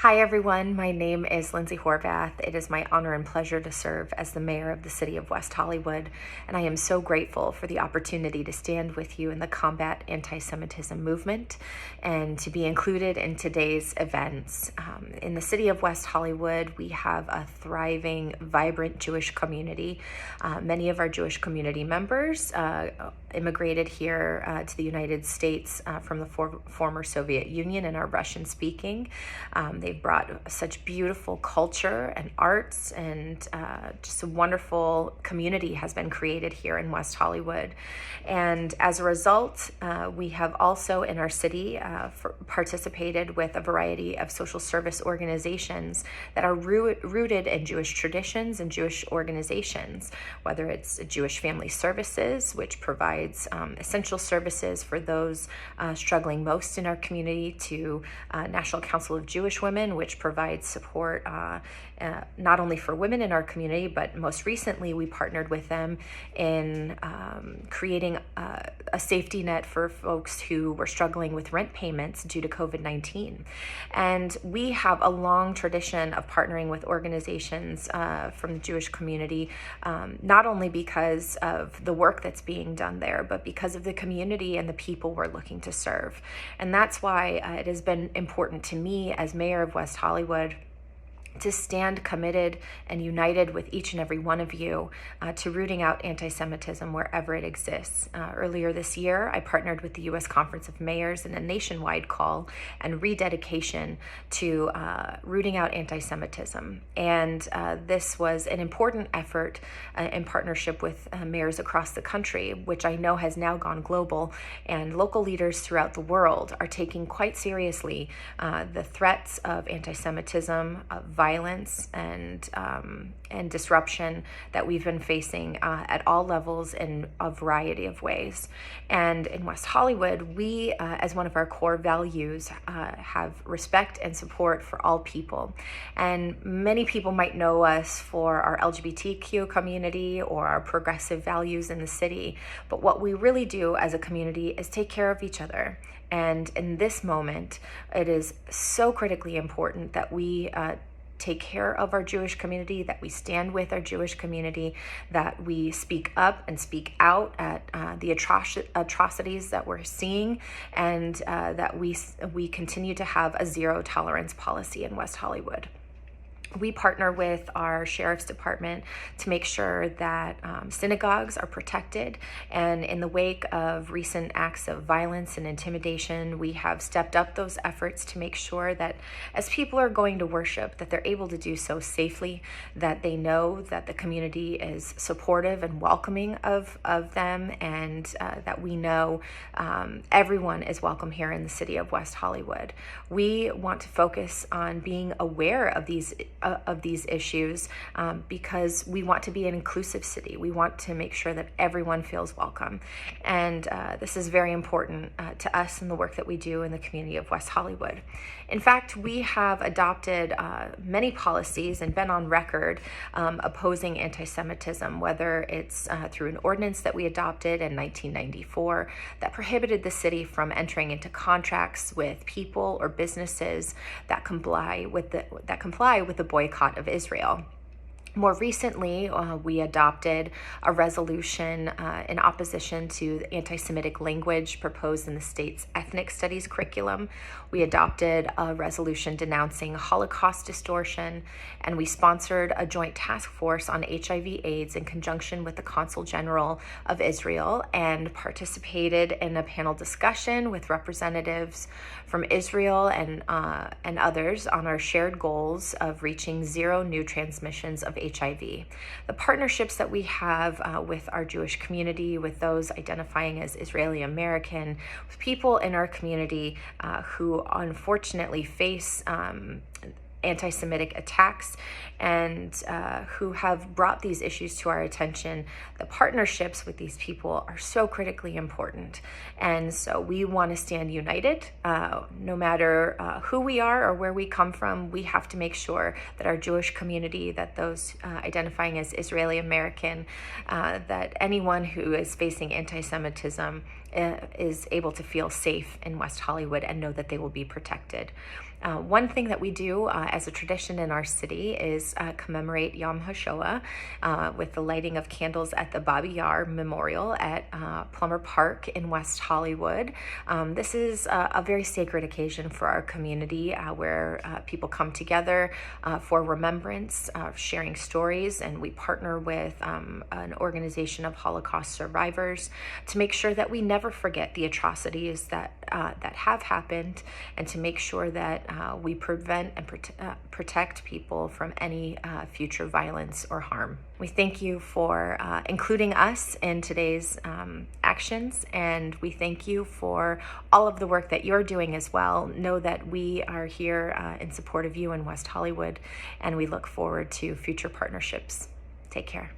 Hi everyone, my name is Lindsey Horvath. It is my honor and pleasure to serve as the mayor of the city of West Hollywood, and I am so grateful for the opportunity to stand with you in the Combat Anti-Semitism movement and to be included in today's events. In the city of West Hollywood, we have a thriving, vibrant Jewish community. Many of our Jewish community members immigrated here to the United States from the former Soviet Union and are Russian speaking. They've brought such beautiful culture and arts, and just a wonderful community has been created here in West Hollywood. And as a result, we have also in our city participated with a variety of social service organizations that are rooted in Jewish traditions and Jewish organizations, whether it's Jewish Family Services, which provides essential services for those struggling most in our community, to National Council of Jewish Women, which provides support not only for women in our community, but most recently we partnered with them in creating a safety net for folks who were struggling with rent payments due to COVID-19. And we have a long tradition of partnering with organizations from the Jewish community, not only because of the work that's being done there, but because of the community and the people we're looking to serve. And that's why it has been important to me as mayor of West Hollywood to stand committed and united with each and every one of you to rooting out anti-Semitism wherever it exists. Earlier this year, I partnered with the U.S. Conference of Mayors in a nationwide call and rededication to rooting out anti-Semitism. And this was an important effort in partnership with mayors across the country, which I know has now gone global, and local leaders throughout the world are taking quite seriously the threats of anti-Semitism, violence and disruption that we've been facing at all levels in a variety of ways. And in West Hollywood, we, as one of our core values, have respect and support for all people. And many people might know us for our LGBTQ community or our progressive values in the city, but what we really do as a community is take care of each other. And in this moment, it is so critically important that we take care of our Jewish community, that we stand with our Jewish community, that we speak up and speak out at the atrocities that we're seeing, and that we continue to have a zero tolerance policy in West Hollywood. We partner with our sheriff's department to make sure that synagogues are protected. And in the wake of recent acts of violence and intimidation, we have stepped up those efforts to make sure that as people are going to worship, that they're able to do so safely, that they know that the community is supportive and welcoming of them, and that we know everyone is welcome here in the city of West Hollywood. We want to focus on being aware of these issues because we want to be an inclusive city. We want to make sure that everyone feels welcome. And this is very important to us in the work that we do in the community of West Hollywood. In fact, we have adopted many policies and been on record opposing anti-Semitism, whether it's through an ordinance that we adopted in 1994 that prohibited the city from entering into contracts with people or businesses that comply with the boycott of Israel. More recently, we adopted a resolution in opposition to the anti-Semitic language proposed in the state's ethnic studies curriculum. We adopted a resolution denouncing Holocaust distortion, and we sponsored a joint task force on HIV/AIDS in conjunction with the Consul General of Israel, and participated in a panel discussion with representatives from Israel and others on our shared goals of reaching zero new transmissions of HIV. The partnerships that we have with our Jewish community, with those identifying as Israeli American, with people in our community who unfortunately face anti-Semitic attacks and who have brought these issues to our attention, the partnerships with these people are so critically important. And so we want to stand united. No matter who we are or where we come from, we have to make sure that our Jewish community, that those identifying as Israeli American, that anyone who is facing anti-Semitism is able to feel safe in West Hollywood and know that they will be protected. One thing that we do as a tradition in our city is commemorate Yom HaShoah with the lighting of candles at the Babi Yar Memorial at Plummer Park in West Hollywood. This is a very sacred occasion for our community where people come together for remembrance, sharing stories, and we partner with an organization of Holocaust survivors to make sure that we never forget the atrocities that have happened, and to make sure that we prevent and protect people from any future violence or harm. We thank you for including us in today's actions, and we thank you for all of the work that you're doing as well. Know that we are here in support of you in West Hollywood, and we look forward to future partnerships. Take care.